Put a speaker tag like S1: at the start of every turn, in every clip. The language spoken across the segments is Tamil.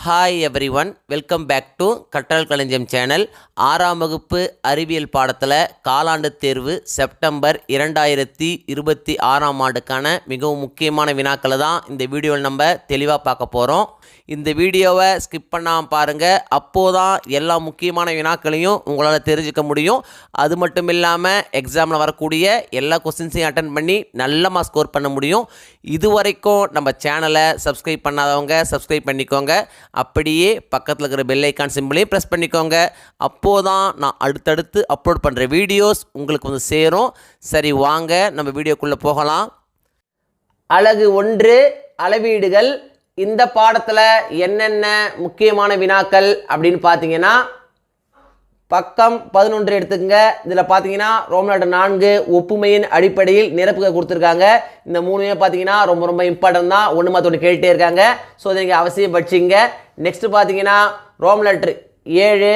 S1: Hi everyone, welcome back to Katral Kalanjiyam channel. 6ஆம் வகுப்பு அறிவியல் பாடத்தில் காலாண்டு தேர்வு செப்டம்பர் 2026ஆம் ஆண்டுக்கான மிகவும் முக்கியமான வினாக்களை தான் இந்த வீடியோவில் நம்ம தெளிவாக பார்க்க போகிறோம். இந்த வீடியோவை ஸ்கிப் பண்ணாமல் பாருங்கள். அப்போது தான் எல்லா முக்கியமான வினாக்களையும் உங்களால் தெரிஞ்சுக்க முடியும். அது மட்டும் இல்லாமல் எக்ஸாமில் வரக்கூடிய எல்லா கொஸ்டின்ஸையும் அட்டன் பண்ணி நல்ல மார்க் ஸ்கோர் பண்ண முடியும். இது வரைக்கும் நம்ம சேனலை சப்ஸ்கிரைப் பண்ணாதவங்க சப்ஸ்கிரைப் பண்ணிக்கோங்க. அப்படியே பக்கத்தில் இருக்கிற பெல் ஐக்கான் சிம்பிளையும் ப்ரெஸ் பண்ணிக்கோங்க. அப்போது தான் நான் அடுத்தடுத்து அப்லோட் பண்ணுற வீடியோஸ் உங்களுக்கு வந்து சேரும். சரி, வாங்க நம்ம வீடியோக்குள்ளே போகலாம். அலகு 1 அளவீடுகள். இந்த பாடத்தில் என்னென்ன முக்கியமான வினாக்கள் அப்படின்னு பார்த்தீங்கன்னா, பக்கம் 11 எடுத்துக்கங்க. இதில் பார்த்தீங்கன்னா ரோமன் லெட்டர் 4 ஒப்புமையின் அடிப்படையில் நிரப்புக கொடுத்துருக்காங்க. இந்த மூணுமே பார்த்தீங்கன்னா ரொம்ப இம்பார்ட்டன்ட் தான். ஒன்று மாற்றி ஒன்று கேட்டுகிட்டே இருக்காங்க. ஸோ இதை நீங்கள் அவசியம் படிச்சிங்க. நெக்ஸ்ட் பார்த்தீங்கன்னா ரோமன் லெட்டர் 7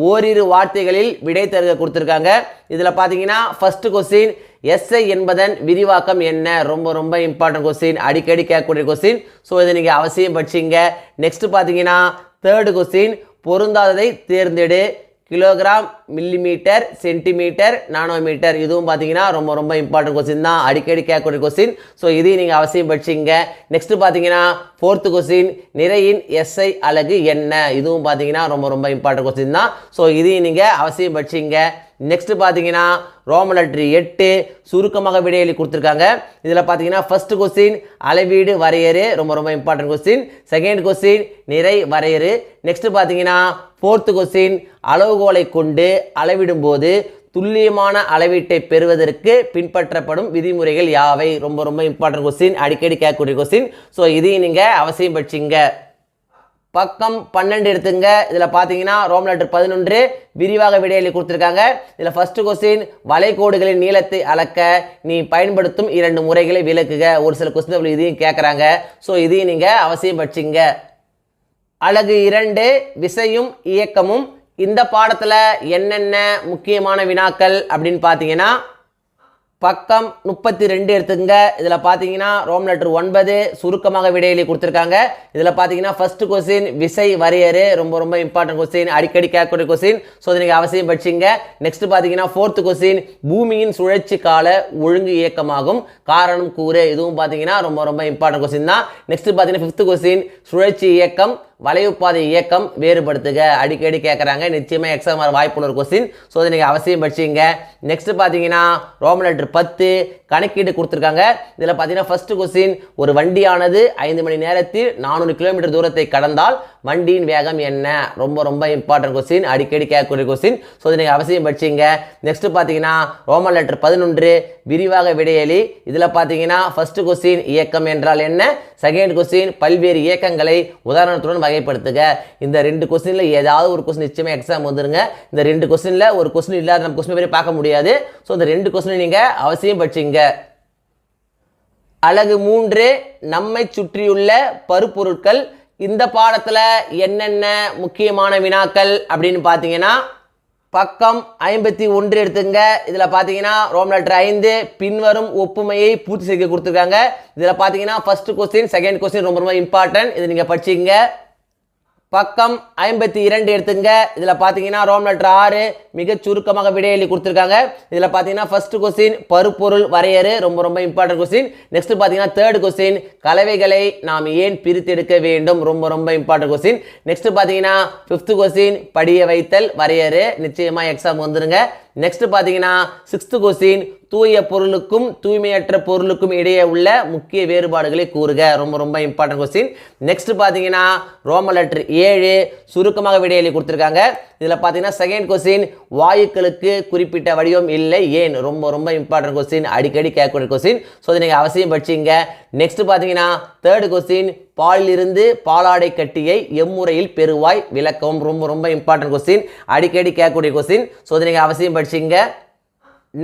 S1: ஓரிரு வார்த்தைகளில் விடை தருக கொடுத்துருக்காங்க. இதில் பார்த்தீங்கன்னா ஃபர்ஸ்ட் கொஸ்டின், எஸ்ஐ என்பதன் விரிவாக்கம் என்ன? ரொம்ப இம்பார்ட்டன்ட் கொஸ்டின், அடிக்கடி கேட்கக்கூடிய கொஸ்டின். ஸோ இதை நீங்கள் அவசியம் படிச்சிங்க. நெக்ஸ்ட் பார்த்தீங்கன்னா தேர்டு கொஸ்டின், பொருந்தாததை தேர்ந்தெடு. Kilogram, millimetre, centimetre, nanometre. இதுவும் பார்த்தீங்கன்னா ரொம்ப இம்பார்ட்டன்ட் கொஸ்டின் தான், அடிக்கடி கேட்கக்கூடிய கொஸ்டின். ஸோ இதையும் நீங்கள் அவசியம் படிச்சிங்க. நெக்ஸ்ட் பார்த்தீங்கன்னா ஃபோர்த்து கொஸ்டின், நிறையின் எஸ்ஐ அலகு என்ன? இதுவும் பார்த்தீங்கன்னா ரொம்ப இம்பார்ட்டன்ட் கொஸ்டின் தான். ஸோ இதையும் நீங்கள் அவசியம் படிச்சிங்க. நெக்ஸ்ட் பார்த்தீங்கன்னா ரோமன் லெட்டர் 8 சுருக்கமாக விடையளி கொடுத்துருக்காங்க. இதில் பார்த்தீங்கன்னா ஃபர்ஸ்ட் கொஸ்டின் அளவீடு வரையறு, ரொம்ப இம்பார்ட்டன்ட் கொஸ்டின். செகண்ட் கொஸ்டின் நிறை வரையறு. நெக்ஸ்ட் பார்த்தீங்கன்னா ஃபோர்த்து கொஸ்டின், அளவுகோலை கொண்டு அளவிடும்போது துல்லியமான அளவீட்டை பெறுவதற்கு பின்பற்றப்படும் விதிமுறைகள் யாவை? ரொம்ப இம்பார்ட்டன்ட் கொஸ்டின், அடிக்கடி கேட்கக்கூடிய கொஸ்டின். ஸோ இதையும் நீங்கள் அவசியம் படிச்சிங்க. பக்கம் 12 எடுத்துங்க. இதில் பார்த்தீங்கன்னா ரோமன் லெட்டர் 11 விரிவாக விடையளி கொடுத்துருக்காங்க. இதில் ஃபர்ஸ்ட் கொஸ்டின், வளைகோடுகளின் நீளத்தை அளக்க நீ பயன்படுத்தும் 2 முறைகளை விளக்குக. ஒரு சில கொஸ்டின் இதையும் கேட்குறாங்க. ஸோ இதையும் நீங்கள் அவசியம் படிச்சிங்க. அலகு 2 விசையும் இயக்கமும். இந்த பாடத்தில் என்னென்ன முக்கியமான வினாக்கள் அப்படின்னு பார்த்தீங்கன்னா, பக்கம் 32 எடுத்துங்க. இதில் பார்த்தீங்கன்னா ரோமன் லெட்டர் 9 சுருக்கமாக விடையளி கொடுத்துருக்காங்க. இதில் பார்த்தீங்கன்னா ஃபர்ஸ்ட் கொஸ்டின் விசை வரையறு, ரொம்ப இம்பார்ட்டன்ட் கொஸ்டின், அடிக்கடி கேட்கக்கூடிய கொஸ்டின். ஸோ இதை நீங்கள் அவசியம் படிச்சிங்க. நெக்ஸ்ட் பார்த்தீங்கன்னா ஃபோர்த்து கொஸ்டின், பூமியின் சுழற்சி கால ஒழுங்கு இயக்கமாகும், காரணம் கூறு. இதுவும் பார்த்தீங்கன்னா ரொம்ப இம்பார்ட்டன்ட் கொஸ்டின் தான். நெக்ஸ்ட் பார்த்தீங்கன்னா ஃபிஃப்த் கொஸ்டின், சுழற்சி இயக்கம் வளைவுப்பாதை இயக்கம் வேறுபடுத்துக, அடிக்கடி கேட்குறாங்க. நிச்சயமாக எக்ஸாம் வர வாய்ப்புள்ள ஒரு கொஸ்டின். ஸோ இதை நீங்கள் அவசியம் படிச்சிங்க. நெக்ஸ்ட் பார்த்தீங்கன்னா ரோமன் லெட்டர் 10 கணக்கீடு கொடுத்துருக்காங்க. இதில் பார்த்தீங்கன்னா ஃபர்ஸ்ட் கொஸ்டின், ஒரு வண்டியானது 5 மணி நேரத்தில் 400 கிலோமீட்டர் தூரத்தை கடந்தால் வண்டியின் வேகம் என்ன? ரொம்ப இம்பார்ட்டன்ட் கொஸ்டின், அடிக்கடி கேட்கக்கூடிய கொஸ்டின். ஸோ இதை நீங்கள் அவசியம் படிச்சிங்க. நெக்ஸ்ட் பார்த்தீங்கன்னா ரோமன் லெட்டர் 11 விரிவாக விடையளி. இதில் பார்த்தீங்கன்னா ஃபர்ஸ்ட் கொஸ்டின், இயக்கம் என்றால் என்ன? செகண்ட் கொஸ்டின், பல்வேறு இயக்கங்களை உதாரணத்துடன் வகைப்படுத்துக. இந்த 2 கொஸ்டினில் ஏதாவது ஒரு கொஸ்டின் நிச்சயமாக எக்ஸாம் வந்துருங்க. இந்த 2 கொஸ்டினில் ஒரு கொஸ்டின் இல்லாத நம்ம கொஸ்டின் பேர் பார்க்க முடியாது. ஸோ இந்த 2 கொஸ்டின் நீங்கள் அவசியம் படிச்சிங்க. அலகு 3 நம்மை சுற்றியுள்ள பருப்பொருட்கள். இந்த பாடத்தில் என்னென்ன முக்கியமான வினாக்கள் அப்படின்னு பார்த்தீங்கன்னா, பக்கம் 51 எடுத்துங்க. இதில் பார்த்தீங்கன்னா ரோமன் லெட்டர் 5 பின்வரும் ஒப்புமையை பூர்த்தி செய்ய கொடுத்துருக்காங்க. இதில் பார்த்தீங்கன்னா ஃபர்ஸ்ட் கொஸ்டின், செகண்ட் கொஸ்டின் ரொம்ப இம்பார்ட்டன்ட், இதை நீங்கள் படிச்சிங்க. பக்கம் 52 எடுத்துங்க. இதில் பார்த்தீங்கன்னா ரோமன் லெட்டர் 6 மிக சுருக்கமாக விடையளி கொடுத்துருக்காங்க. இதில் பார்த்தீங்கன்னா ஃபர்ஸ்ட் கொஸ்டின் பருப்பொருள் வரையறு, ரொம்ப இம்பார்ட்டன்ட் கொஸ்டின். நெக்ஸ்ட் பார்த்தீங்கன்னா தேர்ட் கொஸ்டின், கலவைகளை நாம் ஏன் பிரித்தெடுக்க வேண்டும்? ரொம்ப இம்பார்ட்டன்ட் கொஸ்டின். நெக்ஸ்ட் பார்த்தீங்கன்னா ஃபிஃப்த் கொஸ்டின் படிய வைத்தல் வரையறு, நிச்சயமாக எக்ஸாம் வந்துருங்க. நெக்ஸ்ட் பார்த்தீங்கன்னா சிக்ஸ்த் கொஸ்டின், தூய பொருளுக்கும் தூய்மையற்ற பொருளுக்கும் இடையே உள்ள முக்கிய வேறுபாடுகளை கூறுக. ரொம்ப இம்பார்ட்டன்ட் கொஸ்டின். நெக்ஸ்ட் பார்த்தீங்கன்னா ரோமன் லெட்டர் 7 சுருக்கமாக விடையளி கொடுத்துருக்காங்க. இதில் பார்த்தீங்கன்னா செகண்ட் கொஸ்டின், வாயுக்களுக்கு குறிப்பிட்ட வடிவம் இல்லை, ஏன்? ரொம்ப இம்பார்ட்டன்ட் கொஸ்டின், அடிக்கடி கேட்கக்கூடிய கொஸ்டின். ஸோ இதை நீங்கள் அவசியம் படிச்சிங்க. நெக்ஸ்ட் பார்த்தீங்கன்னா தேர்ட் கொஸ்டின், பாலிலிருந்து பாலாடை கட்டியை எம்முறையில் பெறுவாய் விளக்கம். ரொம்ப இம்பார்ட்டன்ட் கொஸ்டின், அடிக்கடி கேட்கக்கூடிய கொஸ்டின். ஸோ இதை நீங்கள் அவசியம் படிச்சிங்க.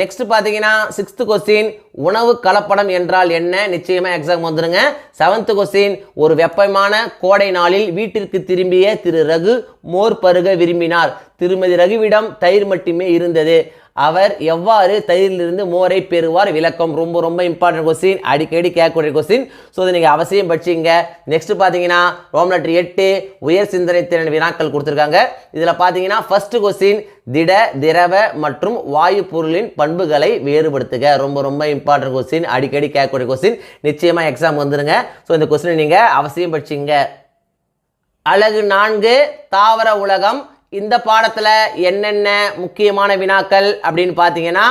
S1: நெக்ஸ்ட் பார்த்தீங்கன்னா சிக்ஸ்த் கொஸ்டின், உணவு கலப்படம் என்றால் என்ன? நிச்சயமாக எக்ஸாம் வந்துருங்க. செவன்த் கொஸ்டின், ஒரு வெப்பமான கோடை நாளில் வீட்டிற்கு திரும்பிய திரு ரகு மோர் பருக விரும்பினார். திருமதி ரகுவிடம் தயிர் மட்டுமே இருந்தது. அவர் எவ்வாறு தயிரிலிருந்து மோரை பெறுவார் விளக்கம். ரொம்ப ரொம்ப இம்பார்ட்டன்ட் கொஸ்டின், அடிக்கடி கேட்கக்கூடிய கொஸ்டின். ஸோ இதை நீங்கள் அவசியம் படிச்சிங்க. நெக்ஸ்ட் பார்த்தீங்கன்னா ரோம் லெட்டர் 8 உயர் சிந்தனை திறன் வினாக்கள் கொடுத்துருக்காங்க. இதில் பார்த்தீங்கன்னா ஃபர்ஸ்ட் கொஸ்டின் திட திரவ மற்றும் வாயு பொருளின் பண்புகளை வேறுபடுத்துக. ரொம்ப ரொம்ப இம்பார்ட்டன்ட் கொஸ்டின், அடிக்கடி கேட்கக்கூடிய கொஸ்டின். நிச்சயமாக எக்ஸாம் வந்துருங்க. ஸோ இந்த கொஸ்டினை நீங்கள் அவசியம் படிச்சிங்க. அலகு 4 தாவர உலகம். இந்த பாடத்தில் என்னென்ன முக்கியமான வினாக்கள் அப்படின்னு பார்த்தீங்கன்னா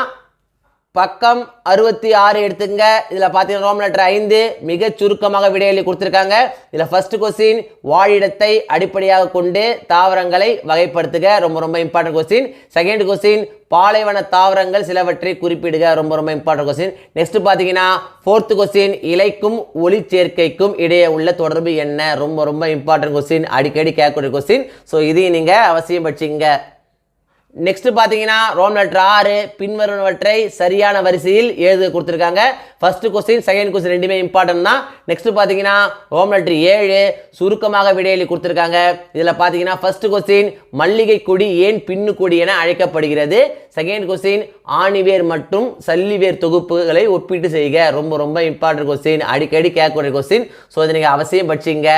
S1: பக்கம் 66 எடுத்துங்க. இதில் பார்த்தீங்கன்னா ரோம் லெட்டர் 5 மிக சுருக்கமாக விடையளி கொடுத்துருக்காங்க. இதில் ஃபர்ஸ்ட் கொஸ்டின் வாழிடத்தை அடிப்படையாக கொண்டு தாவரங்களை வகைப்படுத்துக. ரொம்ப ரொம்ப இம்பார்ட்டன்ட் கொஸ்டின். செகண்ட் கொஸ்டின் பாலைவன தாவரங்கள் சிலவற்றை குறிப்பிடுக. ரொம்ப ரொம்ப இம்பார்ட்டன்ட் கொஸ்டின். நெக்ஸ்ட் பார்த்தீங்கன்னா ஃபோர்த் கொஸ்டின் இலைக்கும் ஒளி சேர்க்கைக்கும் இடையே உள்ள தொடர்பு என்ன. ரொம்ப ரொம்ப இம்பார்ட்டன்ட் கொஸ்டின், அடிக்கடி கேட்கக்கூடிய கொஸ்டின். ஸோ இதையும் நீங்கள் அவசியம் படிச்சிங்க. நெக்ஸ்ட் பார்த்தீங்கன்னா ரோம் லெட்டர் 6 பின்வருவனவற்றை சரியான வரிசையில் எழுத கொடுத்துருக்காங்க. ஃபர்ஸ்ட் கொஸ்டின் செகண்ட் கொஸ்டின் ரெண்டுமே இம்பார்ட்டன்ட் தான். நெக்ஸ்ட் பார்த்தீங்கன்னா ரோம் லெட்டர் 7 சுருக்கமாக விடையளி கொடுத்துருக்காங்க. இதில் பார்த்தீங்கன்னா ஃபர்ஸ்ட் கொஸ்டின் மல்லிகை கொடி ஏன் பின்னு கொடி என அழைக்கப்படுகிறது. செகண்ட் கொஸ்டின் ஆணிவேர் மற்றும் சல்லிவேர் தொகுப்புகளை ஒப்பீட்டு செய்க. ரொம்ப ரொம்ப இம்பார்ட்டன்ட் கொஸ்டின், அடிக்கடி கேட்கக்கூடிய கொஸ்டின். ஸோ இதை நீங்கள் அவசியம் படிச்சிங்க.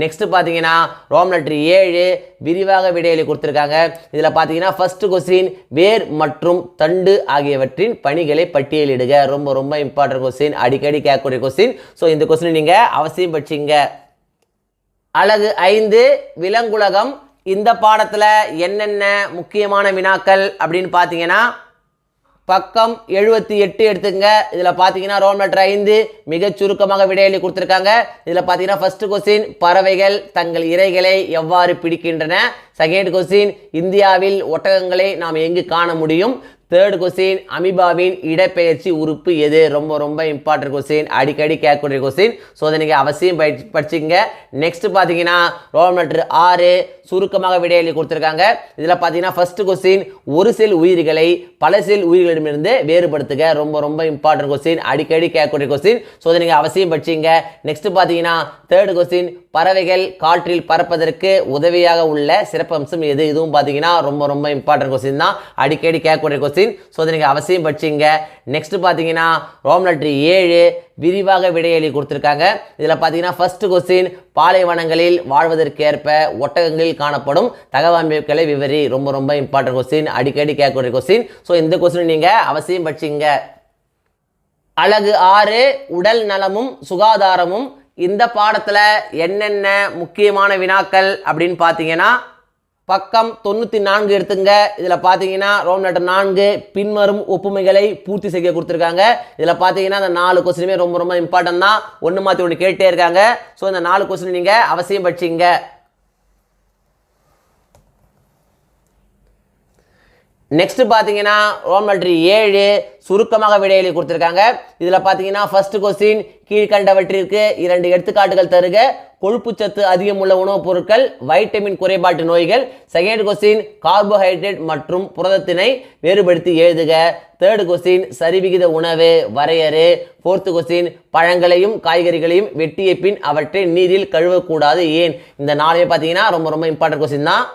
S1: நெக்ஸ்ட் பார்த்தீங்கன்னா ரோம் லெட்டர் 7 விரிவாக விடையளி கொடுத்துருக்காங்க. இதில் பார்த்தீங்கன்னா ஃபர்ஸ்ட் கொஸ்டின் வேர் மற்றும் தண்டு ஆகியவற்றின் பணிகளை பட்டியலிடுக. ரொம்ப ரொம்ப இம்பார்ட்டன்ட் கொஸ்டின், அடிக்கடி கேட்கக்கூடிய கொஸ்டின். ஸோ இந்த கொஸ்டின் நீங்கள் அவசியம் படிச்சிங்க. அலகு 5 விலங்குலகம். இந்த பாடத்தில் என்னென்ன முக்கியமான வினாக்கள் அப்படின்னு பார்த்தீங்கன்னா பக்கம் 78 எடுத்துங்க. இதில் பார்த்தீங்கன்னா ரோம் லெட்டர் 5 மிக சுருக்கமாக விடையளி கொடுத்துருக்காங்க. இதில் பார்த்தீங்கன்னா ஃபர்ஸ்ட் கொஸ்டின் பறவைகள் தங்கள் இரைகளை எவ்வாறு பிடிக்கின்றன. செகண்ட் கொஸ்டின் இந்தியாவில் ஒட்டகங்களை நாம் எங்கு காண முடியும். தேர்ட் கொஸ்டின் அமீபாவின் இடப்பெயர்ச்சி உறுப்பு எது. ரொம்ப ரொம்ப இம்பார்ட்டன்ட் கொஸ்டின், அடிக்கடி கேட்கக்கூடிய கொஸ்டின். ஸோ அதை நீங்கள் அவசியம் படிச்சிங்க. நெக்ஸ்ட் பார்த்தீங்கன்னா ரோம் லெட்டர் 6 சுருக்கமாக விடையளி கொடுத்துருக்காங்க. இதில் பார்த்தீங்கன்னா ஃபர்ஸ்ட் கொஸ்டின் ஒரு செல் உயிர்களை பல செல் உயிர்களிடமிருந்து வேறுபடுத்துக. ரொம்ப ரொம்ப இம்பார்ட்டன்ட் கொஸ்டின், அடிக்கடி கேட்கக்கூடிய கொஸ்டின். ஸோ அதை நீங்கள் அவசியம் படிச்சிங்க. நெக்ஸ்ட் பார்த்தீங்கன்னா தேர்ட் கொஸ்டின் பறவைகள் காற்றில் பறப்பதற்கு உதவியாக உள்ள சிறப்பம்சம் எது. இதுவும் பார்த்தீங்கன்னா ரொம்ப ரொம்ப இம்பார்ட்டன்ட் கொஸ்டின் தான், அடிக்கடி கேட்கக்கூடிய கொஸ்டின். ஸோ அதை நீங்கள் அவசியம் படிச்சிங்க. நெக்ஸ்ட் பார்த்தீங்கன்னா ரோம் லெட்டர் 7 விரிவாக விடையளி கொடுத்துருக்காங்க. இதில் பார்த்தீங்கன்னா ஃபர்ஸ்ட் கொஸ்டின் பாலைவனங்களில் வாழ்வதற்கேற்ப ஒட்டகங்களில் காணப்படும் தகவமைப்புகளை விவரி. ரொம்ப ரொம்ப இம்பார்ட்டன்ட் கொஸ்டின், அடிக்கடி கேட்கக்கூடிய கொஸ்டின். ஸோ இந்த கொஸ்டின் நீங்கள் அவசியம் படிச்சிங்க. அலகு 6 உடல் நலமும் சுகாதாரமும். இந்த பாடத்தில் என்னென்ன முக்கியமான வினாக்கள் அப்படின்னு பார்த்தீங்கன்னா பக்கம் 94 எடுத்துங்க. இதில் பார்த்தீங்கன்னா ரோம் லெட்டர் 4 பின்வரும் ஒப்புமைகளை பூர்த்தி செய்ய கொடுத்துருக்காங்க. இதில் பார்த்தீங்கன்னா அந்த 4 கொஸ்டினுமே ரொம்ப ரொம்ப இம்பார்ட்டன்ட் தான். ஒன்று மாற்றி ஒன்று கேட்டே இருக்காங்க. ஸோ இந்த 4 கொஸ்டின் நீங்கள் அவசியம் படிச்சிங்க. நெக்ஸ்ட் பார்த்தீங்கன்னா ரோம் லெட்டர் 7 சுருக்கமாக விடையளி கொடுத்துருக்காங்க. இதில் பார்த்தீங்கன்னா ஃபர்ஸ்ட் கொஸ்டின் கீழ்கண்டவற்றிற்கு 2 எடுத்துக்காட்டுகள் தருக. கொழுப்புச்சத்து அதிகம் உள்ள உணவுப் பொருட்கள், வைட்டமின் குறைபாட்டு நோய்கள். செகண்ட் கொஸ்டின் கார்போஹைட்ரேட் மற்றும் புரதத்தினை வேறுபடுத்தி எழுதுக. தேர்ட் கொஸ்டின் சரிவிகித உணவு வரையறு. ஃபோர்த் கொஸ்டின் பழங்களையும் காய்கறிகளையும் வெட்டிய பின் அவற்றை நீரில் கழுவக்கூடாது ஏன். இந்த 4 பார்த்தீங்கன்னா ரொம்ப ரொம்ப இம்பார்ட்டன்ட் கொஸ்டின் தான்.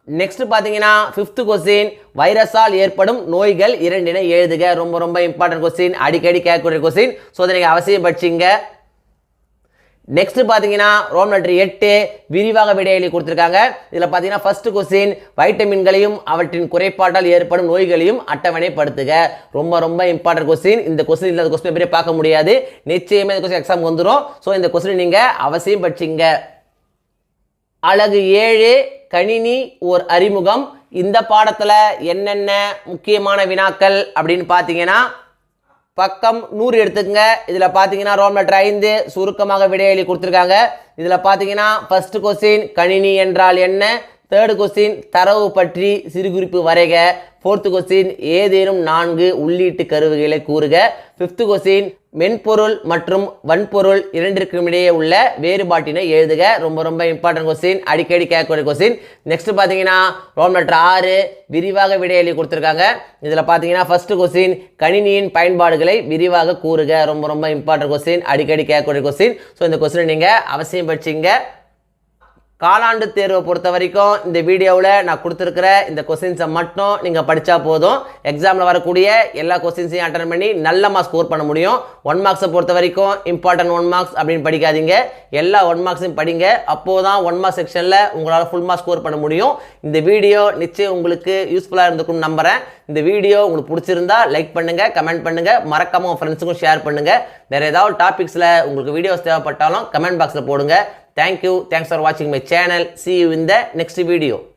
S1: நெக்ஸ்ட் பார்த்தீங்கன்னா ஃபிஃப்த் கொஸ்டின் வைரஸால் ஏற்படும் நோய்கள் 2 எழுதுக. ரொம்ப ரொம்ப இம்பார்ட்டன்ட் கொஸ்டின், அடிக்கடி கேட்கக்கூடிய கொஸ்டின். ஸோ அதை நீங்கள் அவசியம் படிச்சிங்க. நெக்ஸ்ட் பார்த்தீங்கன்னா ரோம் லெட்டர் 8 விரிவாக விடையளி கொடுத்துருக்காங்க. இதில் பார்த்தீங்கன்னா ஃபர்ஸ்ட் கொஸ்டின் வைட்டமின்களையும் அவற்றின் குறைபாட்டால் ஏற்படும் நோய்களையும் அட்டவணைப்படுத்துக. ரொம்ப ரொம்ப இம்பார்ட்டன்ட் கொஸ்டின். இந்த கொஸ்டின் இல்லாத கொஸ்டின் எப்படி பார்க்க முடியாது. நிச்சயமாக இந்த கொஸ்டின் எக்ஸாம் வந்துடும். ஸோ இந்த கொஸ்டின் நீங்கள் அவசியம் படிச்சிங்க. அலகு 7 கணினி ஓர் அறிமுகம். இந்த பாடத்தில் என்னென்ன முக்கியமான வினாக்கள் அப்படின்னு பார்த்தீங்கன்னா பக்கம் 100 எடுத்துக்கங்க. இதில் பார்த்தீங்கன்னா ரோம் லெட்டர் 5 சுருக்கமாக விடையளி கொடுத்துருக்காங்க. இதில் பார்த்தீங்கன்னா ஃபர்ஸ்ட் கொஸ்டின் கணினி என்றால் என்ன. தேர்ட் கொஸ்டின் தரவு பற்றி சிறுகுறிப்பு வரைக. ஃபோர்த் கொஸ்டின் ஏதேனும் 4 உள்ளீட்டு கருவிகளை கூறுக. ஃபிஃப்த் கொஸ்டின் மென்பொருள் மற்றும் வன்பொருள் இரண்டிற்கும் இடையே உள்ள வேறுபாட்டினை எழுதுக. ரொம்ப ரொம்ப இம்பார்ட்டன்ட் கொஸ்டின், அடிக்கடி கேட்கக்கூடிய கொஸ்டின். நெக்ஸ்ட் பார்த்தீங்கன்னா ரோம் லெட்டர் 6 விரிவாக விடையளி கொடுத்துருக்காங்க. இதில் பார்த்தீங்கன்னா ஃபர்ஸ்ட் கொஸ்டின் கணினியின் பயன்பாடுகளை விரிவாக கூறுக. ரொம்ப ரொம்ப இம்பார்ட்டன்ட் கொஸ்டின், அடிக்கடி கேட்கக்கூடிய கொஸ்டின். ஸோ இந்த கொஸ்டின் நீங்கள் அவசியம் படிச்சிங்க. காலாண்டு தேர்வை பொறுத்த வரைக்கும் இந்த வீடியோவில் நான் கொடுத்துருக்கிற இந்த கொஸ்டின்ஸை மட்டும் நீங்கள் படித்தா போதும். எக்ஸாமில் வரக்கூடிய எல்லா கொஸ்டின்ஸையும் அட்டன் பண்ணி நல்ல மார்க்ஸ் ஸ்கோர் பண்ண முடியும். 1 மார்க்ஸை பொறுத்த வரைக்கும் இம்பார்ட்டன்ட் 1 மார்க்ஸ் அப்படின்னு படிக்காதீங்க, எல்லா 1 மார்க்ஸையும் படிங்க. அப்போது தான் 1 மார்க் செக்ஷனில் உங்களால் ஃபுல் மார்க்ஸ் ஸ்கோர் பண்ண முடியும். இந்த வீடியோ நிச்சயம் உங்களுக்கு யூஸ்ஃபுல்லாக இருந்திருக்கும்னு நம்புகிறேன். இந்த வீடியோ உங்களுக்கு பிடிச்சிருந்தா லைக் பண்ணுங்கள், கமெண்ட் பண்ணுங்கள், மறக்காமல் உங்கள் ஃப்ரெண்ட்ஸுக்கும் ஷேர் பண்ணுங்கள். வேறு ஏதாவது டாபிக்ஸில் உங்களுக்கு வீடியோஸ் தேவைப்பட்டாலும் கமெண்ட் பாக்ஸில் போடுங்க. Thank you. Thanks for watching my channel. See you in the next video.